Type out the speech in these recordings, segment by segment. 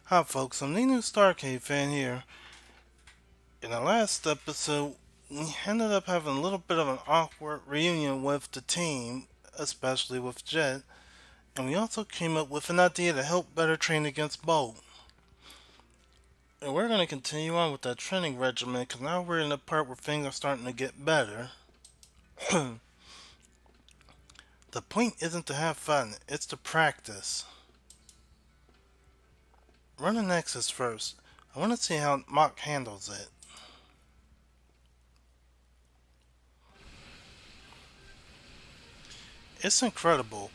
Hi folks, I'm the newstarcadefan here. In the last episode, we ended up having a little bit of an awkward reunion with the team, especially with Jett, and we also came up with an idea to help better train against Bolt. And we're going to continue on with that training regimen because now we're in the part where things are starting to get better. The point isn't to have fun, it's to practice. Run an Nexus first. I want to see how Mach handles it. It's incredible.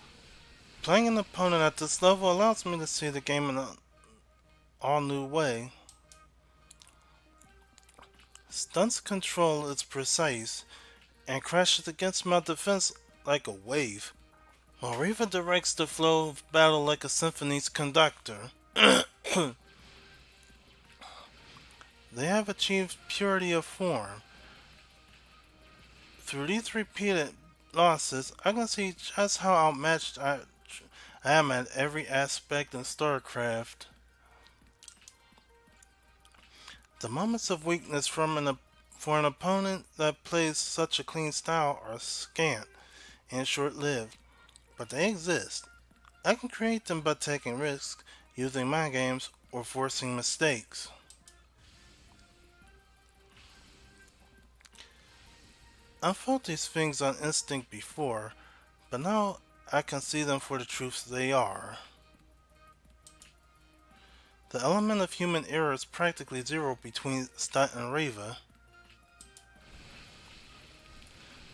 Playing an opponent at this level allows me to see the game in an all new way. Stunts control is precise and crashes against my defense like a wave, while Riva directs the flow of battle like a symphony's conductor. They have achieved purity of form. Through these repeated losses, I can see just how outmatched I am at every aspect in StarCraft. The moments of weakness for an opponent that plays such a clean style are scant and short-lived, but they exist. I can create them by taking risks, using mind games, or forcing mistakes. I've felt these things on instinct before, but now I can see them for the truths they are. The element of human error is practically zero between Stunt and Reva,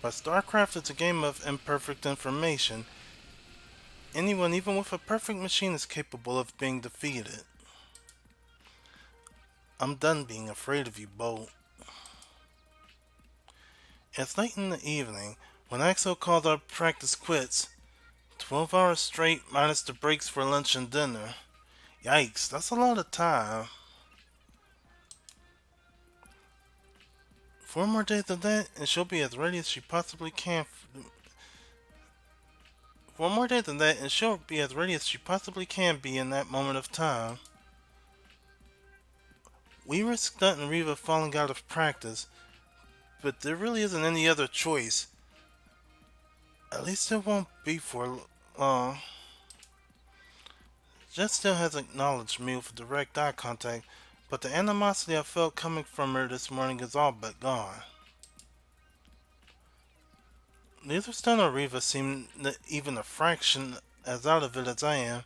but StarCraft is a game of imperfect information. Anyone, even with a perfect machine, is capable of being defeated. I'm done being afraid of you, Bolt. It's late in the evening when Axel called our practice quits. 12 hours straight minus the breaks for lunch and dinner. Yikes, that's a lot of time. 4 more days of that and she'll be as ready as she possibly can. 4 more days of that and she'll be as ready as she possibly can be in that moment of time. We risk Stunt and Reva falling out of practice, but there really isn't any other choice. At least it won't be for long. Jett still hasn't acknowledged me with direct eye contact, but the animosity I felt coming from her this morning is all but gone. Neither Stun nor Reva seem even a fraction as out of it as I am.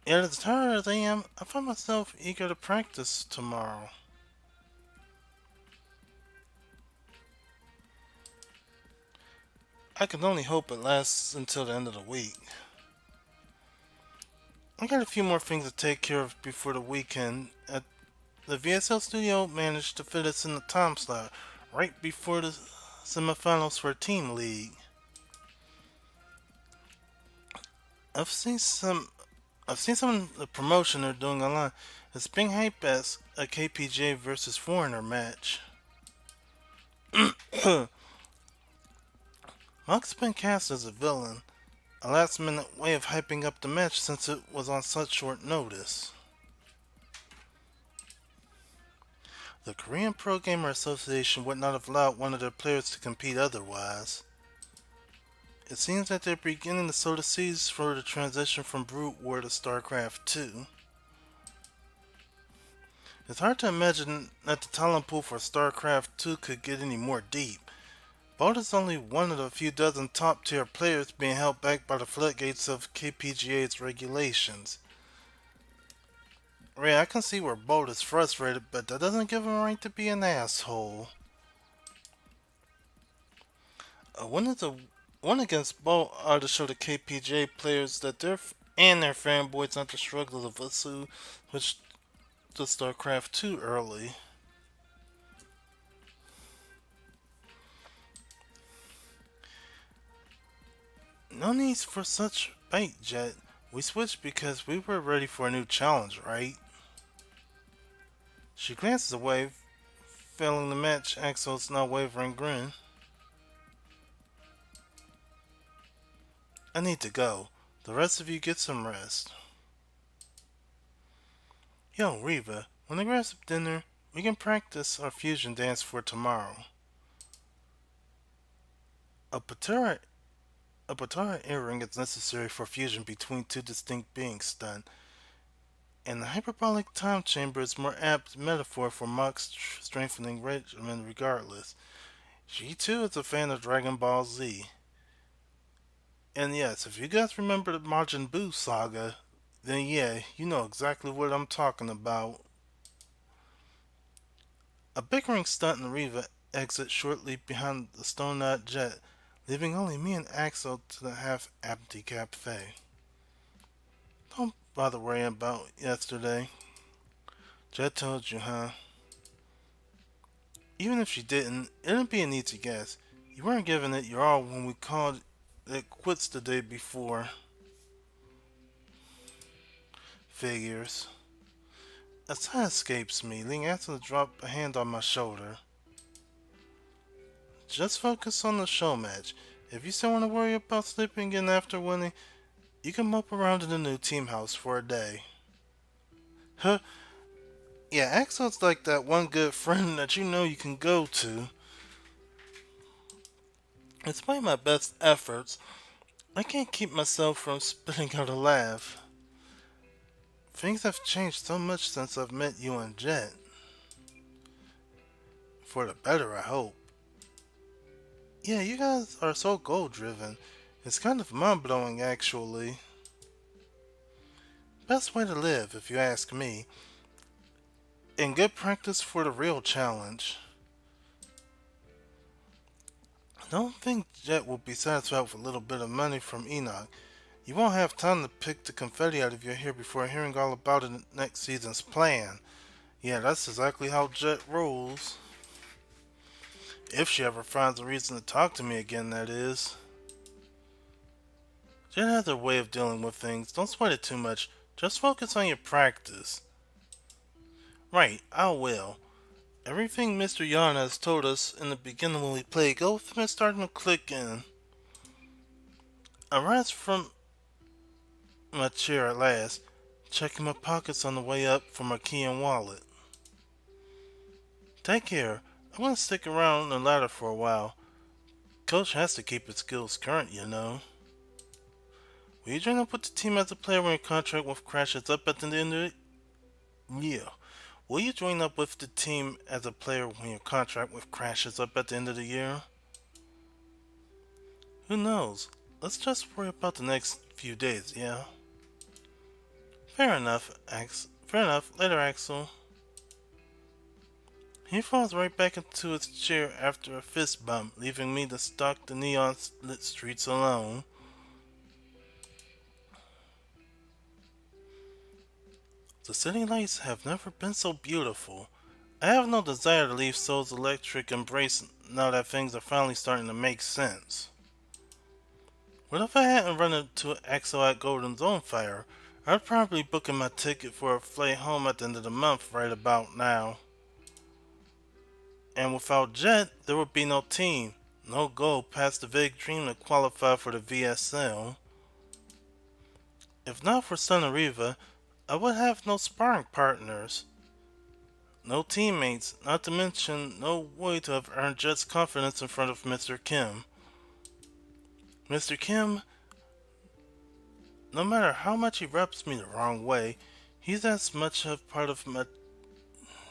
Yet as tired as I am, I find myself eager to practice tomorrow. I can only hope it lasts until the end of the week. I got a few more things to take care of before the weekend. The VSL studio managed to fit us in the time slot right before the semifinals for Team League. I've seen some I've seen some of the promotion they're doing online. It's being hyped as a KPJ versus Foreigner match. Mach's been cast as a villain, a last minute way of hyping up the match since it was on such short notice. The Korean Pro Gamer Association would not have allowed one of their players to compete otherwise. It seems that they're beginning to sow the seeds for the transition from Brood War to StarCraft 2. It's hard to imagine that the talent pool for StarCraft 2 could get any more deep. Bolt is only one of the few dozen top tier players being held back by the floodgates of KPGA's regulations. Ray, I can see where Bolt is frustrated, but that doesn't give him a right to be an asshole. A win against Bolt are to show the KPGA players that and their fanboys not to struggle to switch to StarCraft 2 early. No needs for such bait, Jett. We switched because we were ready for a new challenge, right? She glances away, failing to match Axel's now wavering grin. I need to go. The rest of you get some rest. Yo, Reva, when I grab some dinner, we can practice our fusion dance for tomorrow. A patera, a patara earring is necessary for fusion between two distinct beings, stun, and the hyperbolic time chamber is more apt metaphor for Mach's strengthening regimen regardless. She too is a fan of Dragon Ball Z. And yes, if you guys remember the Majin Buu saga, then yeah, you know exactly what I'm talking about. A bickering stunt and Reva exit shortly behind the stone-eyed Jett, leaving only me and Axel to the half-empty cafe. Don't bother worrying about yesterday. Jett told you, huh? Even if she didn't, it'd be an easy guess. You weren't giving it your all when we called it quits the day before. Figures. A sigh escapes me, leading Axel to drop a hand on my shoulder. Just focus on the show match. If you still want to worry about sleeping in after winning, you can mope around in the new team house for a day. Huh? Yeah, Axel's like that one good friend that you know you can go to. Despite my best efforts, I can't keep myself from spitting out a laugh. Things have changed so much since I've met you and Jett. For the better, I hope. Yeah, you guys are so goal driven. It's kind of mind blowing, actually. Best way to live, if you ask me. And good practice for the real challenge. I don't think Jett will be satisfied with a little bit of money from Enoch. You won't have time to pick the confetti out of your hair before hearing all about it in next season's plan. Yeah, that's exactly how Jett rolls. If she ever finds a reason to talk to me again, that is. Jett has her way of dealing with things. Don't sweat it too much. Just focus on your practice. Right, I will. Everything Mr. Yarn has told us in the beginning when we played Golf is starting to click in. I rise from my chair at last, checking my pockets on the way up for my key and wallet. Take care. I'm gonna stick around the ladder for a while. Coach has to keep his skills current, you know. Will you join up with the team as a player when your contract with Crash is up at the end of the year? Will you join up with the team as a player when your contract with Crash is up at the end of the year? Who knows? Let's just worry about the next few days, yeah? Fair enough, Fair enough. Later, Axel. He falls right back into his chair after a fist bump, leaving me to stalk the neon-lit streets alone. The city lights have never been so beautiful. I have no desire to leave Soul's electric embrace now that things are finally starting to make sense. What if I hadn't run into Axel at Golden Zone Fire? I'd probably book my ticket for a flight home at the end of the month right about now. And without Jett, there would be no team, no goal past the vague dream to qualify for the VSL. If not for Sun and Riva, I would have no sparring partners. No teammates, not to mention no way to have earned Jett's confidence in front of Mr. Kim. Mr. Kim, no matter how much he rubs me the wrong way, he's as much a part of my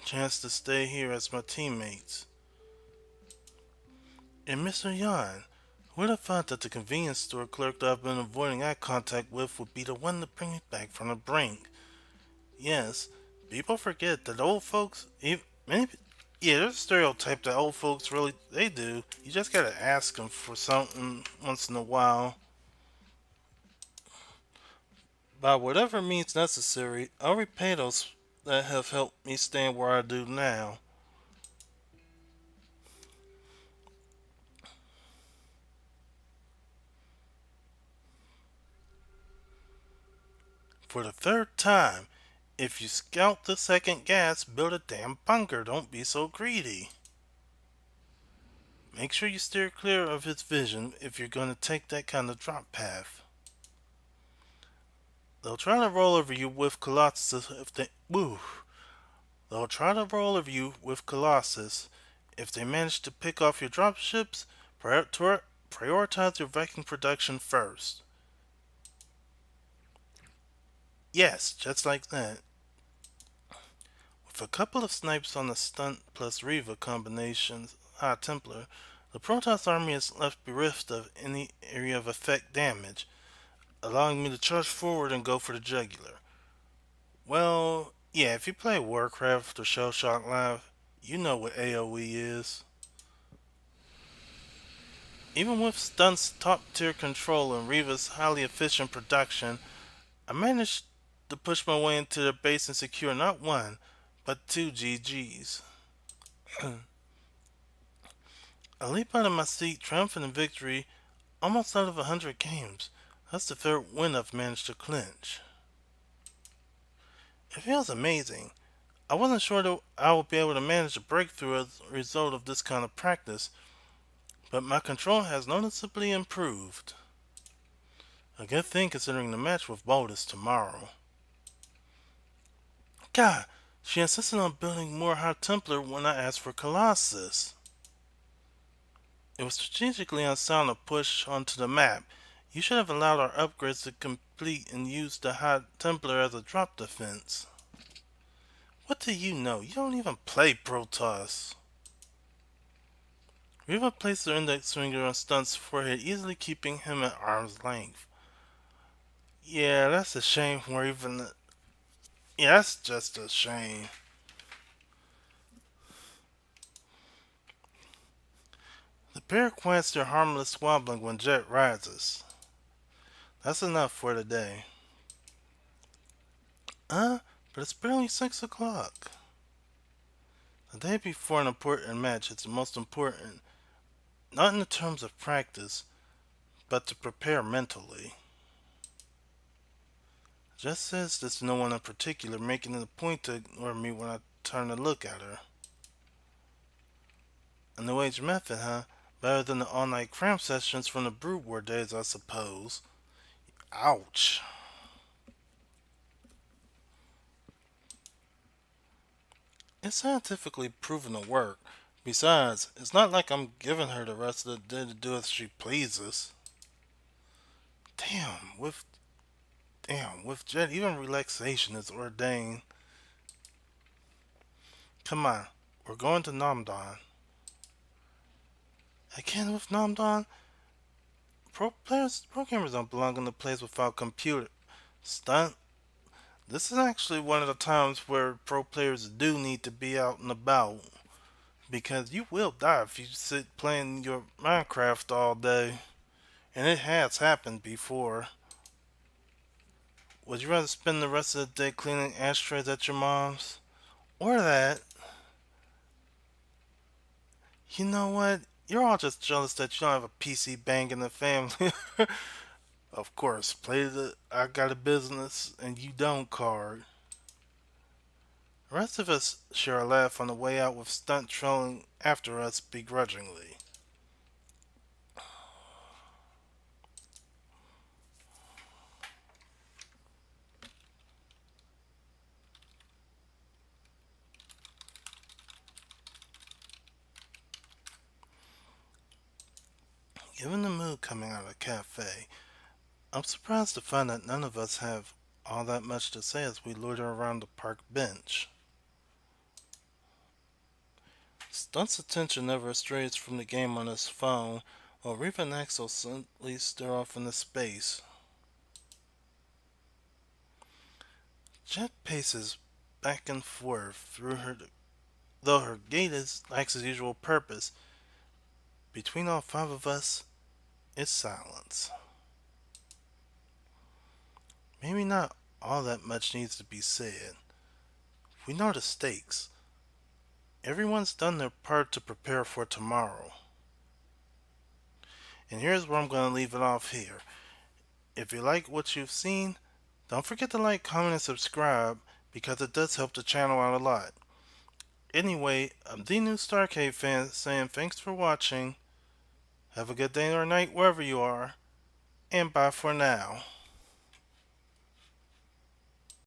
chance to stay here as my teammates. And Mr. Yan, who'd have thought that the convenience store clerk that I've been avoiding eye contact with would be the one to bring me back from the brink? Yes, people forget that old folks, many, yeah, there's a stereotype that old folks really, they do. You just gotta ask them for something once in a while. By whatever means necessary, I'll repay those that have helped me stand where I do now. For the third time, if you scout the second gas, build a damn bunker. Don't be so greedy. Make sure you steer clear of his vision if you're going to take that kind of drop path. They'll try to roll over you with Colossus if they woo. They'll try to roll over you with Colossus if they manage to pick off your dropships. Prioritize your Viking production first. Yes, just like that. With a couple of snipes on the stunt plus Reva combinations, High Templar, the Protoss army is left bereft of any area of effect damage, allowing me to charge forward and go for the jugular. Well, yeah, if you play Warcraft or Shellshock Live, you know what AoE is. Even with Stunt's top tier control and Reva's highly efficient production, I managed to push my way into their base and secure not one, but two GGs. I leap out of my seat, triumphant in victory, almost out of 100 games. That's the third win I've managed to clinch. It feels amazing. I wasn't sure that I would be able to manage a breakthrough as a result of this kind of practice, but my control has noticeably improved. A good thing considering the match with Bolt is tomorrow. God, she insisted on building more High Templar when I asked for Colossus. It was strategically unsound to push onto the map. You should have allowed our upgrades to complete and used the High Templar as a drop defense. What do you know? You don't even play Protoss. Reva placed her index finger on Stunt's forehead, easily keeping him at arm's length. Yeah, that's a shame. Yeah, that's just a shame. The pair quiets their harmless squabbling when Jett rises. That's enough for today. But it's barely 6 o'clock. The day before an important match, it's the most important, not in the terms of practice, but to prepare mentally. Jett says this to no one in particular, making it a point to ignore me when I turn to look at her. A new age method, huh? Better than the all-night cram sessions from the Brood War days, I suppose. Ouch. It's scientifically proven to work. Besides, it's not like I'm giving her the rest of the day to do as she pleases. Damn, with Jett, even relaxation is ordained. Come on, we're going to Namdan. Again with Namdan? Pro gamers don't belong in a place without computer. Stunt. This is actually one of the times where pro players do need to be out and about. Because you will die if you sit playing your Minecraft all day. And it has happened before. Would you rather spend the rest of the day cleaning ashtrays at your mom's? Or that? You know what? You're all just jealous that you don't have a PC bang in the family. Of course, play the I got a business and you don't card. The rest of us share a laugh on the way out with Stunt trolling after us begrudgingly. Given the mood coming out of the cafe, I'm surprised to find that none of us have all that much to say as we loiter around the park bench. Stunt's attention never strays from the game on his phone, while Reaper and Axel simply stare off into space. Jett paces back and forth through her, though her gait lacks its usual purpose. Between all five of us, it's silence. Maybe not all that much needs to be said. We know the stakes. Everyone's done their part to prepare for tomorrow. And here's where I'm going to leave it off here. If you like what you've seen, don't forget to like, comment, and subscribe because it does help the channel out a lot. Anyway, I'm the newstarcadefan saying thanks for watching. Have a good day or night wherever you are. And bye for now.